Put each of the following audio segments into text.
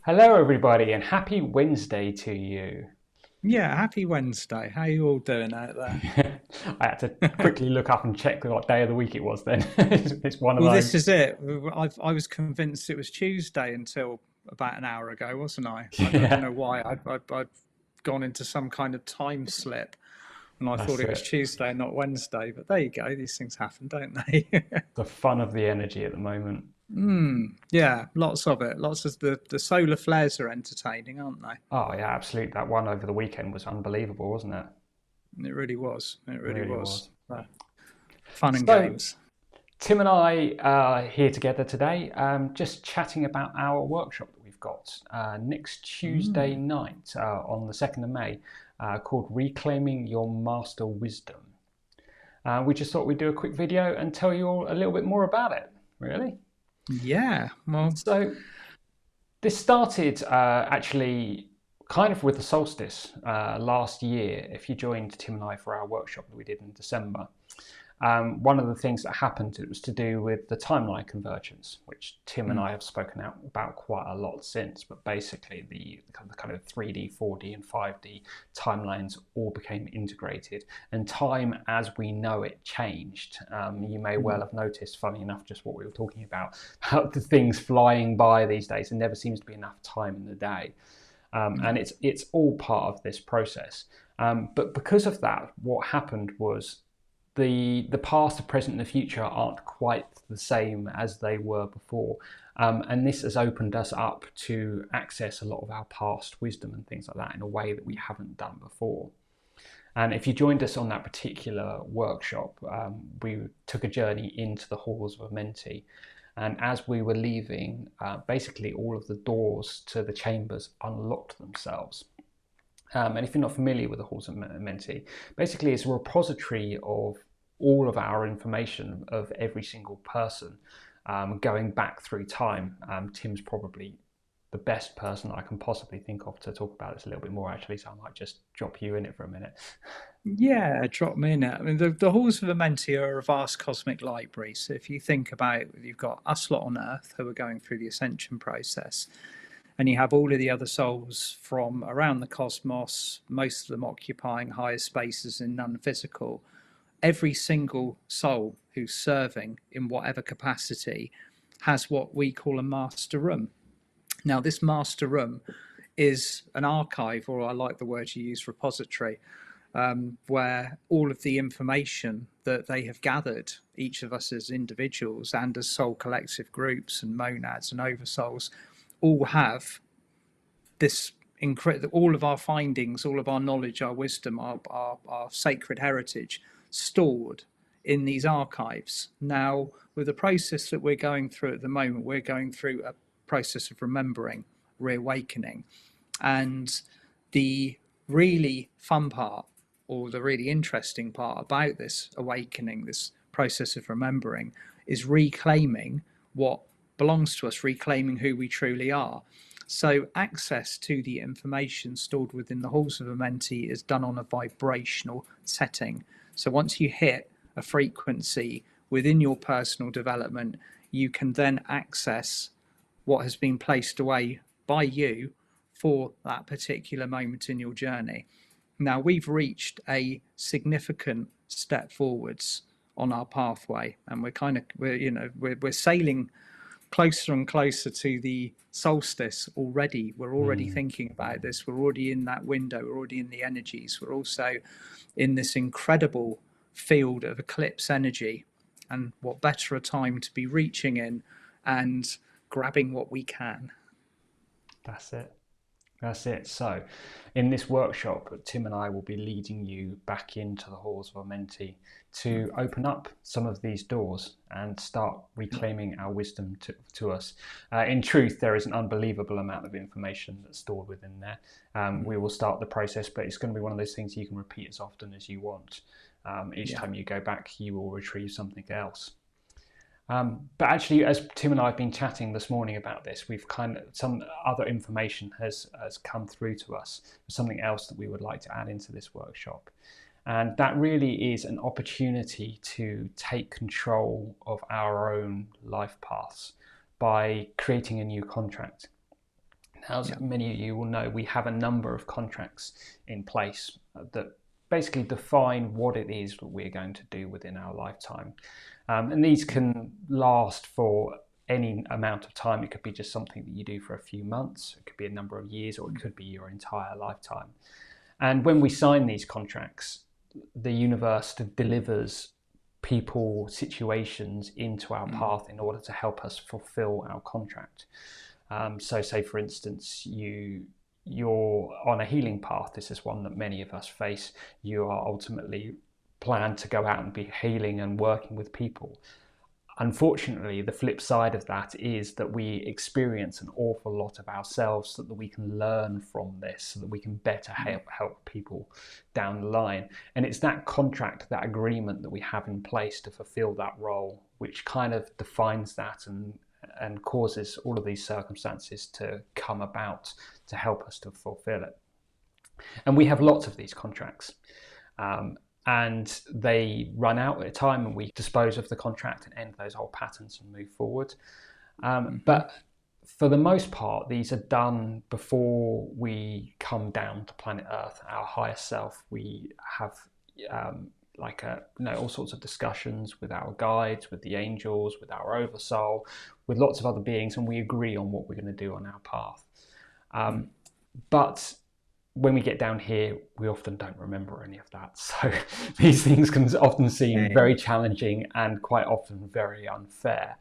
Hello, everybody, and happy Wednesday to you. Yeah, happy Wednesday. How you all doing out there? I had to quickly look up and check what day of the week it was then. It's one of Well, this those. is it. I was convinced it was Tuesday until about an hour ago, wasn't I? I don't Yeah, know why. I'd gone into some kind of time slip and I thought that's it was it. Tuesday and not Wednesday. But there you go. These things happen, don't they? The fun of the energy at the moment. Yeah, lots of it. Lots of the solar flares are entertaining, aren't they? Oh, yeah, absolutely. That one over the weekend was unbelievable, wasn't it? It really was. It It really really was. was. Fun and So, games. Tim and I are here together today, just chatting about our workshop that we've got next Tuesday night on the 2nd of May called Reclaiming Your Master Wisdom. We just thought we'd do a quick video and tell you all a little bit more about it, really. Yeah. Well, So, this started actually kind of with the solstice last year. If you joined Tim and I for our workshop that we did in December, one of the things that happened, it was to do with the timeline convergence, which Tim and I have spoken out about quite a lot since. But basically, the kind of 3D, 4D, and 5D timelines all became integrated, and time as we know it changed. You may well have noticed, funny enough, just what we were talking about the things flying by these days. There never seems to be enough time in the day. And no. it's all part of this process. But because of that, what happened was the past, the present, and the future aren't quite the same as they were before. And this has opened us up to access a lot of our past wisdom and things like that in a way that we haven't done before. And if you joined us on that particular workshop, we took a journey into the halls of Amenti. And as we were leaving, basically all of the doors to the chambers unlocked themselves. And if you're not familiar with the Halls of Amenti, basically it's a repository of all of our information of every single person going back through time. Tim's probably the best person I can possibly think of to talk about this a little bit more, actually, so I might just drop you in it for a minute. Yeah, drop me in it. I mean, the halls of Amenti are a vast cosmic library. So if you think about, you've got us lot on Earth who are going through the ascension process, and you have all of the other souls from around the cosmos, most of them occupying higher spaces in non-physical. Every single soul who's serving in whatever capacity has what we call a master room. Now, this master room is an archive, or I like the word you use, repository, where all of the information that they have gathered, each of us as individuals and as soul collective groups and monads and oversouls, all have this incredible, all of our findings, all of our knowledge, our wisdom, our sacred heritage stored in these archives. Now, with the process that we're going through at the moment, we're going through a process of remembering, reawakening. And the really fun part, or the really interesting part about this awakening, this process of remembering, is reclaiming what belongs to us, reclaiming who we truly are. So, access to the information stored within the halls of Amenti is done on a vibrational setting. So, once you hit a frequency within your personal development, you can then access what has been placed away by you for that particular moment in your journey. Now, we've reached a significant step forwards on our pathway, and we're sailing closer and closer to the solstice already. We're already Mm. thinking about this. We're already in that window. We're already in the energies. We're also in this incredible field of eclipse energy. And what better a time to be reaching in and grabbing what we can. That's it. That's it. So, in this workshop, Tim and I will be leading you back into the halls of Amenti to open up some of these doors and start reclaiming our wisdom to us. In truth, there is an unbelievable amount of information that's stored within there. We will start the process, but it's going to be one of those things you can repeat as often as you want. Each Yeah. time you go back, you will retrieve something else. But actually, as Tim and I have been chatting this morning about this, we've kind of some other information has come through to us, something else that we would like to add into this workshop, and that really is an opportunity to take control of our own life paths by creating a new contract. Now, as many of you will know, we have a number of contracts in place that basically define what it is that we're going to do within our lifetime. And these can last for any amount of time. It could be just something that you do for a few months, it could be a number of years, or it could be your entire lifetime. And when we sign these contracts, the universe delivers people, situations into our path in order to help us fulfill our contract. So say, for instance, you're on a healing path. This is one that many of us face. You are ultimately planned to go out and be healing and working with people. Unfortunately, the flip side of that is that we experience an awful lot of ourselves, so that we can learn from this, so that we can better help people down the line. And it's that contract, that agreement that we have in place to fulfill that role, which kind of defines that and causes all of these circumstances to come about to help us to fulfill it. And we have lots of these contracts. And they run out at a time, and we dispose of the contract and end those old patterns and move forward. But for the most part, these are done before we come down to planet Earth, our higher self. We have all sorts of discussions with our guides, with the angels, with our oversoul, with lots of other beings, and we agree on what we're going to do on our path. But when we get down here, we often don't remember any of that. So these things can often seem very challenging and quite often very unfair.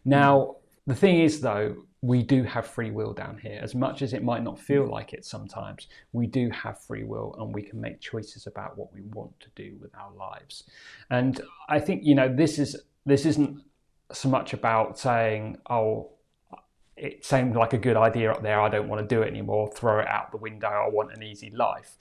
Now, the thing is, though, we do have free will down here. As much as it might not feel like it sometimes, we do have free will, and we can make choices about what we want to do with our lives. And I think, this isn't so much about saying, oh, it seemed like a good idea up there, I don't want to do it anymore, throw it out the window, I want an easy life.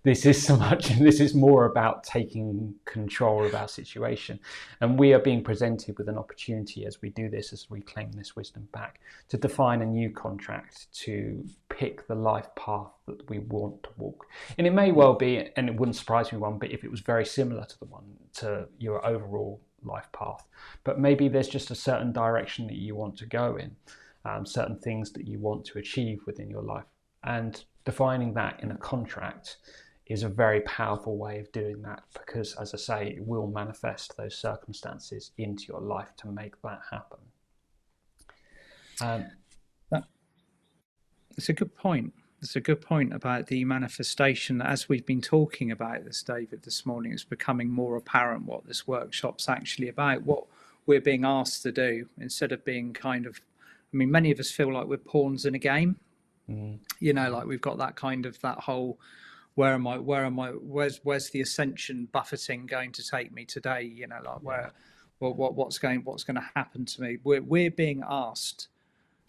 This is more about taking control of our situation. And we are being presented with an opportunity as we do this, as we claim this wisdom back, to define a new contract, to pick the life path that we want to walk. And it may well be, and it wouldn't surprise me one bit if it was very similar to your overall life path, but maybe there's just a certain direction that you want to go in. Certain things that you want to achieve within your life. And defining that in a contract is a very powerful way of doing that, because, as I say, it will manifest those circumstances into your life to make that happen. It's a good point. It's a good point about the manifestation. As we've been talking about this, David, this morning, it's becoming more apparent what this workshop's actually about, what we're being asked to do, instead of being many of us feel like we're pawns in a game. Like we've got that whole, where's the ascension buffeting going to take me today? What's going to happen to me? We're being asked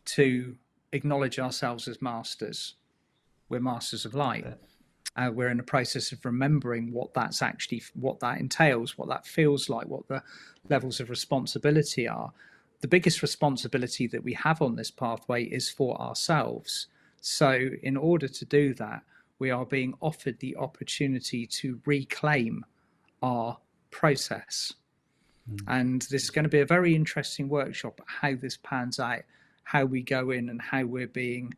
to acknowledge ourselves as masters. We're masters of light. We're in the process of remembering what that entails, what that feels like, what the levels of responsibility are. The biggest responsibility that we have on this pathway is for ourselves. So in order to do that, we are being offered the opportunity to reclaim our process. And this is going to be a very interesting workshop, how this pans out, how we go in and how we're being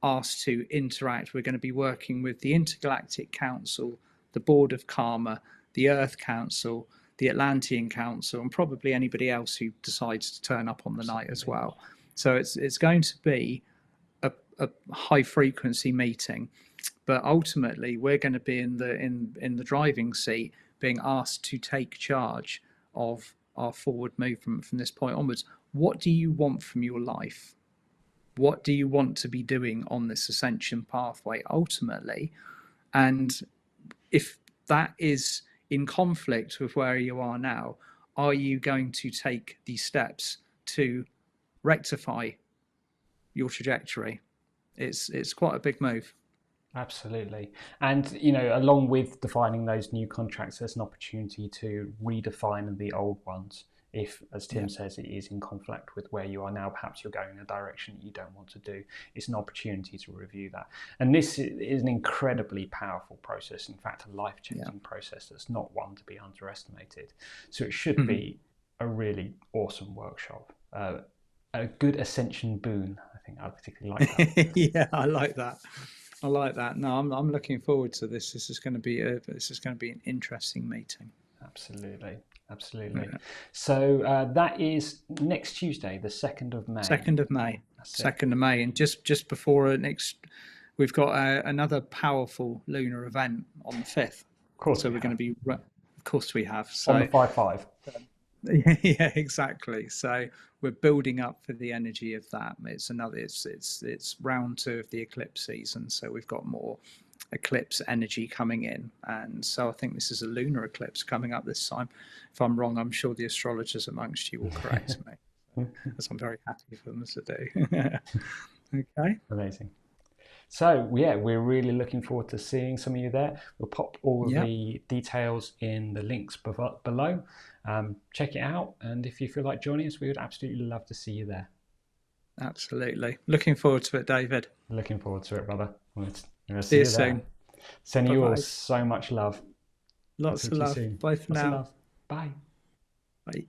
asked to interact. We're going to be working with the Intergalactic Council, the Board of Karma, the Earth Council, the Atlantean Council, and probably anybody else who decides to turn up on the night as well. So it's going to be a high frequency meeting, but ultimately we're going to be in the driving seat, being asked to take charge of our forward movement from this point onwards. What do you want from your life? What do you want to be doing on this ascension pathway ultimately? And if that is in conflict with where you are now, are you going to take these steps to rectify your trajectory? It's quite a big move. Absolutely. And, along with defining those new contracts, there's an opportunity to redefine the old ones. If, as Tim says, it is in conflict with where you are now, perhaps you're going in a direction you don't want to do, it's an opportunity to review that. And this is an incredibly powerful process, in fact, a life-changing process that's not one to be underestimated. So it should be a really awesome workshop. a good ascension boon. I think I particularly like that. Yeah, I like that. I like that. No, I'm looking forward to this. This is going to be an interesting meeting. Absolutely, absolutely. Yeah. So that is next Tuesday, the 2nd of May. 2nd of May. That's it. 2nd of May, and just before next, we've got another powerful lunar event on the 5th. Of course, So we're going to be. Of course, we have. So on the 5/5. yeah, exactly. So we're building up for the energy of that. It's round 2 of the eclipse season, so we've got more eclipse energy coming in, and so I think this is a lunar eclipse coming up this time. If I'm wrong, I'm sure the astrologers amongst you will correct me, as I'm very happy for them to do. Okay, amazing. So yeah, we're really looking forward to seeing some of you there. We'll pop all of the details in the links below. Check it out, and if you feel like joining us, we would absolutely love to see you there. Absolutely. Looking forward to it, David. Looking forward to it, brother. We'll see you soon. Sending you all so much love. Lots of love. Bye for now. Bye. Bye.